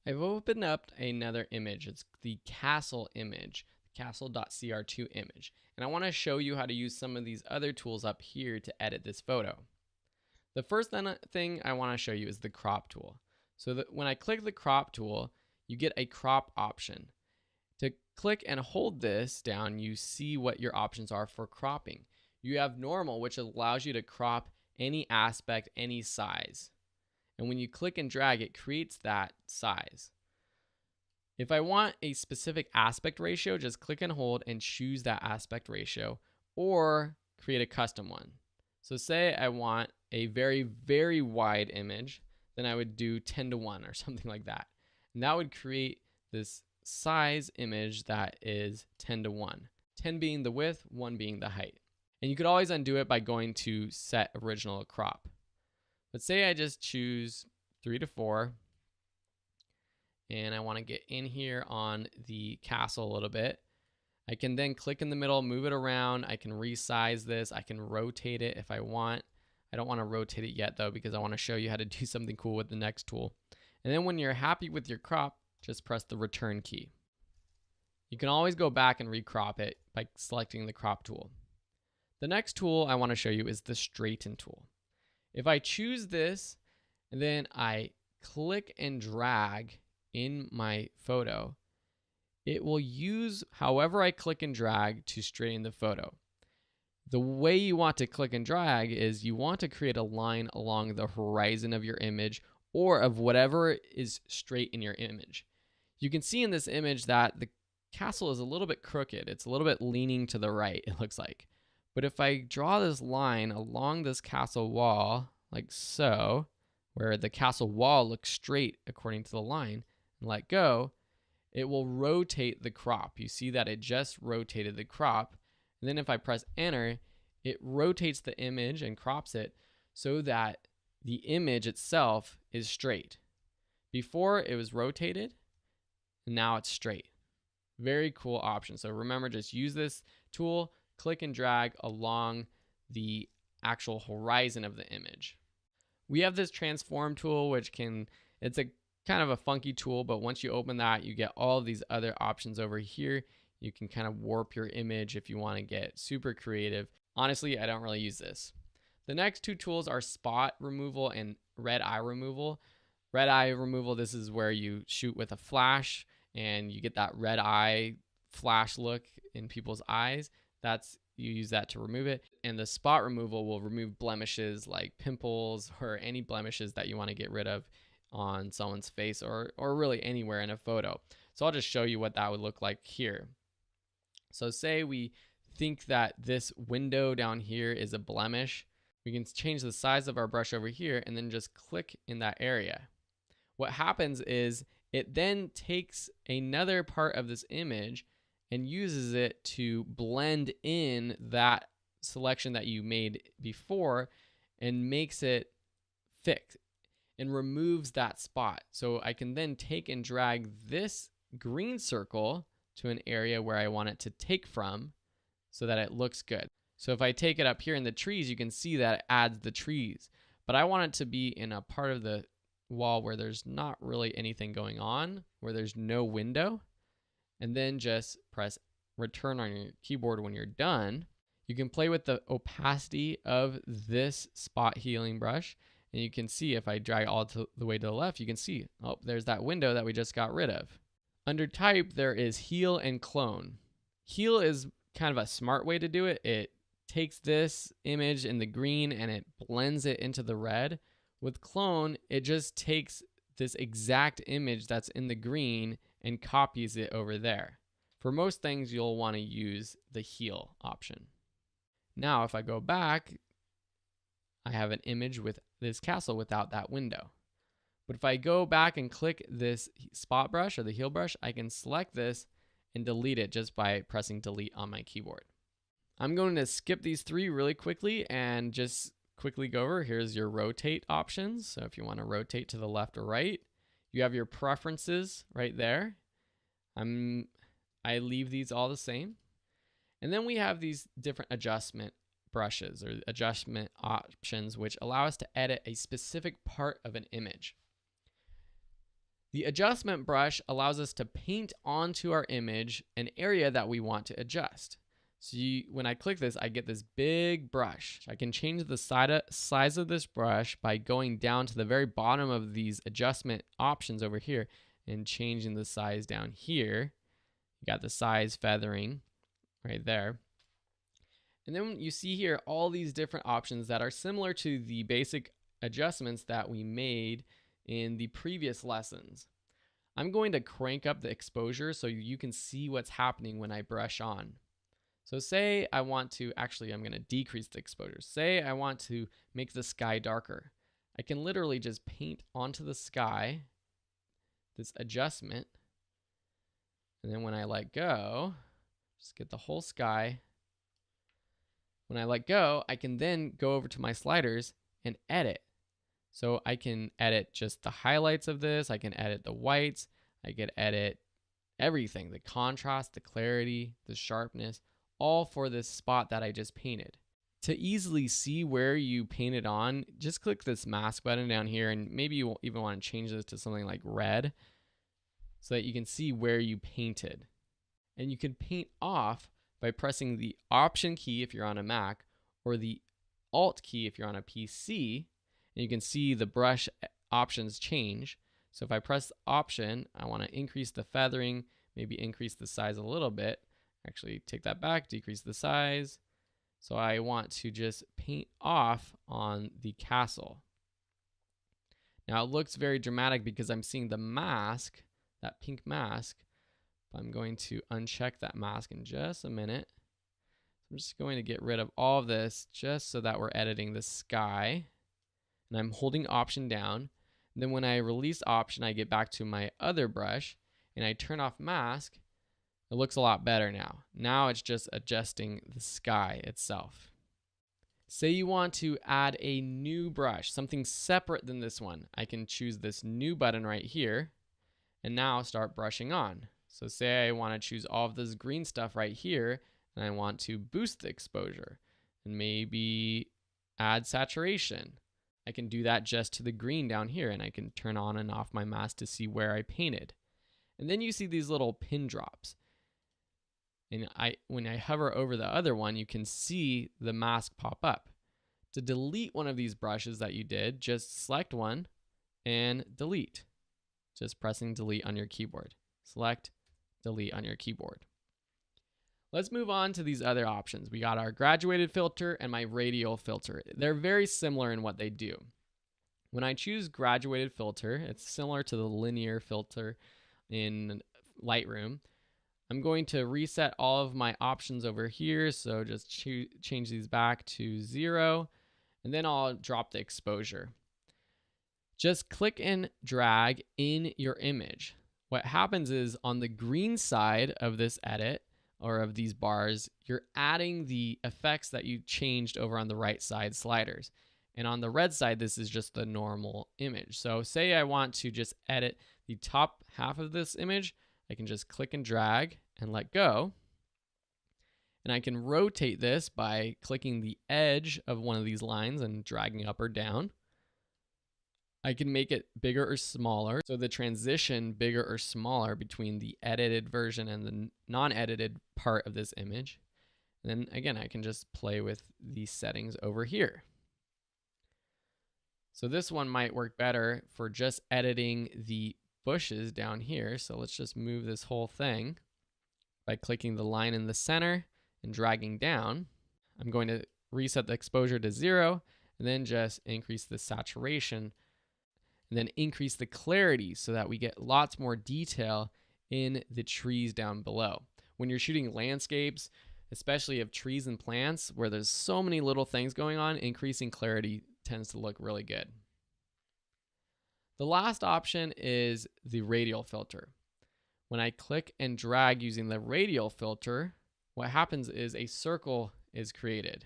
I've opened up another image. It's the castle image, castle.cr2 image. And I want to show you how to use some of these other tools up here to edit this photo. The first thing I want to show you is the crop tool. So that when I click the crop tool, you get a crop option. To click and hold this down, you see what your options are for cropping. You have normal, which allows you to crop any aspect, any size. And when you click and drag, it creates that size. If I want a specific aspect ratio, just click and hold and choose that aspect ratio or create a custom one. So say I want a very, very wide image, then I would do 10:1 or something like that. And that would create this size image that is 10:1. 10 being the width, 1 being the height. And you could always undo it by going to set original crop. But say I just choose 3:4 and I want to get in here on the castle a little bit. I can then click in the middle, move it around. I can resize this. I can rotate it if I want. I don't want to rotate it yet though, because I want to show you how to do something cool with the next tool. And then when you're happy with your crop, just press the return key. You can always go back and recrop it by selecting the crop tool. The next tool I want to show you is the straighten tool. If I choose this and then I click and drag in my photo, it will use however I click and drag to straighten the photo. The way you want to click and drag is you want to create a line along the horizon of your image or of whatever is straight in your image. You can see in this image that the castle is a little bit crooked. It's a little bit leaning to the right, it looks like. But if I draw this line along this castle wall, like so, where the castle wall looks straight according to the line, and let go, it will rotate the crop. You see that it just rotated the crop. And then if I press enter, it rotates the image and crops it so that the image itself is straight. Before it was rotated, and now it's straight. Very cool option. So remember, just use this tool, click and drag along the actual horizon of the image. We have this transform tool, which it's a kind of a funky tool, but once you open that, you get all of these other options over here. You can kind of warp your image if you want to get super creative. Honestly, I don't really use this. The next two tools are spot removal and red eye removal. Red eye removal, this is where you shoot with a flash and you get that red eye flash look in people's eyes. You use that to remove it. And the spot removal will remove blemishes like pimples or any blemishes that you want to get rid of on someone's face or really anywhere in a photo. So I'll just show you what that would look like here. So say we think that this window down here is a blemish. We can change the size of our brush over here and then just click in that area. What happens is it then takes another part of this image and uses it to blend in that selection that you made before and makes it fixed and removes that spot. So I can then take and drag this green circle to an area where I want it to take from so that it looks good. So if I take it up here in the trees, you can see that it adds the trees. But I want it to be in a part of the wall where there's not really anything going on, where there's no window. And then just press return on your keyboard when you're done. You can play with the opacity of this spot healing brush. And you can see if I drag all the way to the left, you can see, oh, there's that window that we just got rid of. Under type, there is heal and clone. Heal is kind of a smart way to do it. It takes this image in the green and it blends it into the red. With clone, it just takes this exact image that's in the green and copies it over there. For most things, you'll want to use the heal option. Now, if I go back, I have an image with this castle without that window. But if I go back and click this spot brush or the heal brush, I can select this and delete it just by pressing delete on my keyboard. I'm going to skip these three really quickly and just quickly go over. Here's your rotate options. So if you want to rotate to the left or right, you have your preferences right there. I leave these all the same. And then we have these different adjustment brushes or adjustment options, which allow us to edit a specific part of an image. The adjustment brush allows us to paint onto our image an area that we want to adjust. So when I click this, I get this big brush. I can change the size of this brush by going down to the very bottom of these adjustment options over here and changing the size down here. You got the size feathering right there. And then you see here all these different options that are similar to the basic adjustments that we made in the previous lessons. I'm going to crank up the exposure so you can see what's happening when I brush on. So say I want to, actually I'm going to decrease the exposure. Say I want to make the sky darker. I can literally just paint onto the sky this adjustment. And then when I let go, just get the whole sky. When I let go, I can then go over to my sliders and edit. So I can edit just the highlights of this. I can edit the whites. I can edit everything, the contrast, the clarity, the sharpness, all for this spot that I just painted. To easily see where you painted on, just click this mask button down here, and maybe you even want to change this to something like red so that you can see where you painted. And you can paint off by pressing the Option key if you're on a Mac or the Alt key if you're on a PC, and you can see the brush options change. So if I press Option, I want to increase the feathering, maybe increase the size a little bit. Actually, take that back, decrease the size. So I want to just paint off on the castle. Now it looks very dramatic because I'm seeing the mask, that pink mask. I'm going to uncheck that mask in just a minute. I'm just going to get rid of all of this just so that we're editing the sky. And I'm holding Option down. And then when I release Option, I get back to my other brush and I turn off mask. It looks a lot better now. Now it's just adjusting the sky itself. Say you want to add a new brush, something separate than this one. I can choose this new button right here and now start brushing on. So say I want to choose all of this green stuff right here and I want to boost the exposure and maybe add saturation. I can do that just to the green down here, and I can turn on and off my mask to see where I painted. And then you see these little pin drops. And when I hover over the other one, you can see the mask pop up. To delete one of these brushes that you did, just select one and delete. Just pressing delete on your keyboard. Select, delete on your keyboard. Let's move on to these other options. We got our graduated filter and my radial filter. They're very similar in what they do. When I choose graduated filter, it's similar to the linear filter in Lightroom. I'm going to reset all of my options over here. So just change these back to 0, and then I'll drop the exposure. Just click and drag in your image. What happens is on the green side of this edit, or of these bars, you're adding the effects that you changed over on the right side sliders. And on the red side, this is just the normal image. So say I want to just edit the top half of this image, I can just click and drag and let go. And I can rotate this by clicking the edge of one of these lines and dragging up or down. I can make it bigger or smaller. So the transition bigger or smaller between the edited version and the non-edited part of this image. And then again, I can just play with these settings over here. So this one might work better for just editing the bushes down here. So let's just move this whole thing by clicking the line in the center and dragging down. I'm going to reset the exposure to 0 and then just increase the saturation and then increase the clarity so that we get lots more detail in the trees down below. When you're shooting landscapes, especially of trees and plants where there's so many little things going on, increasing clarity tends to look really good. The last option is the radial filter. When I click and drag using the radial filter, what happens is a circle is created.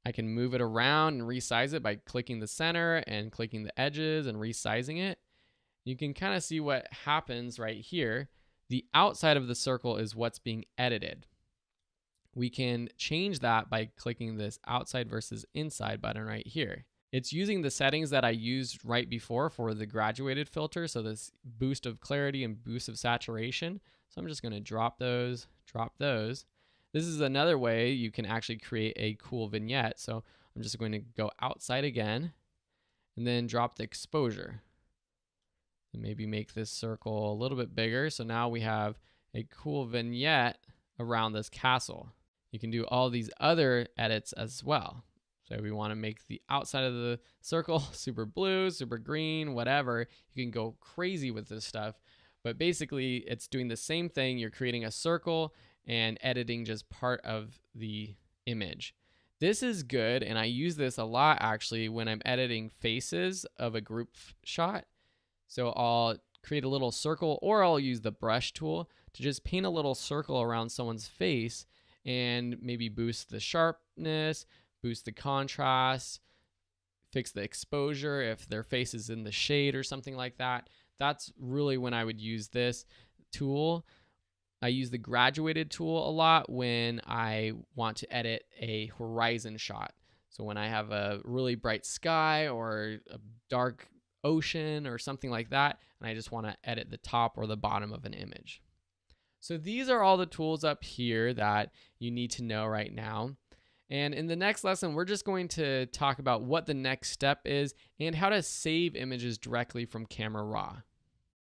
I can move it around and resize it by clicking the center and clicking the edges and resizing it. You can kind of see what happens right here. The outside of the circle is what's being edited. We can change that by clicking this outside versus inside button right here. It's using the settings that I used right before for the graduated filter. So this boost of clarity and boost of saturation. So I'm just going to drop those, drop those. This is another way you can actually create a cool vignette. So I'm just going to go outside again and then drop the exposure. And maybe make this circle a little bit bigger. So now we have a cool vignette around this castle. You can do all these other edits as well. So we want to make the outside of the circle super blue, super green, whatever. You can go crazy with this stuff. But basically, it's doing the same thing. You're creating a circle and editing just part of the image. This is good, and I use this a lot actually when I'm editing faces of a group shot. So I'll create a little circle, or I'll use the brush tool to just paint a little circle around someone's face and maybe boost the sharpness, boost the contrast, fix the exposure if their face is in the shade or something like that. That's really when I would use this tool. I use the graduated tool a lot when I want to edit a horizon shot. So when I have a really bright sky or a dark ocean or something like that, and I just want to edit the top or the bottom of an image. So these are all the tools up here that you need to know right now. And in the next lesson, we're just going to talk about what the next step is and how to save images directly from Camera Raw.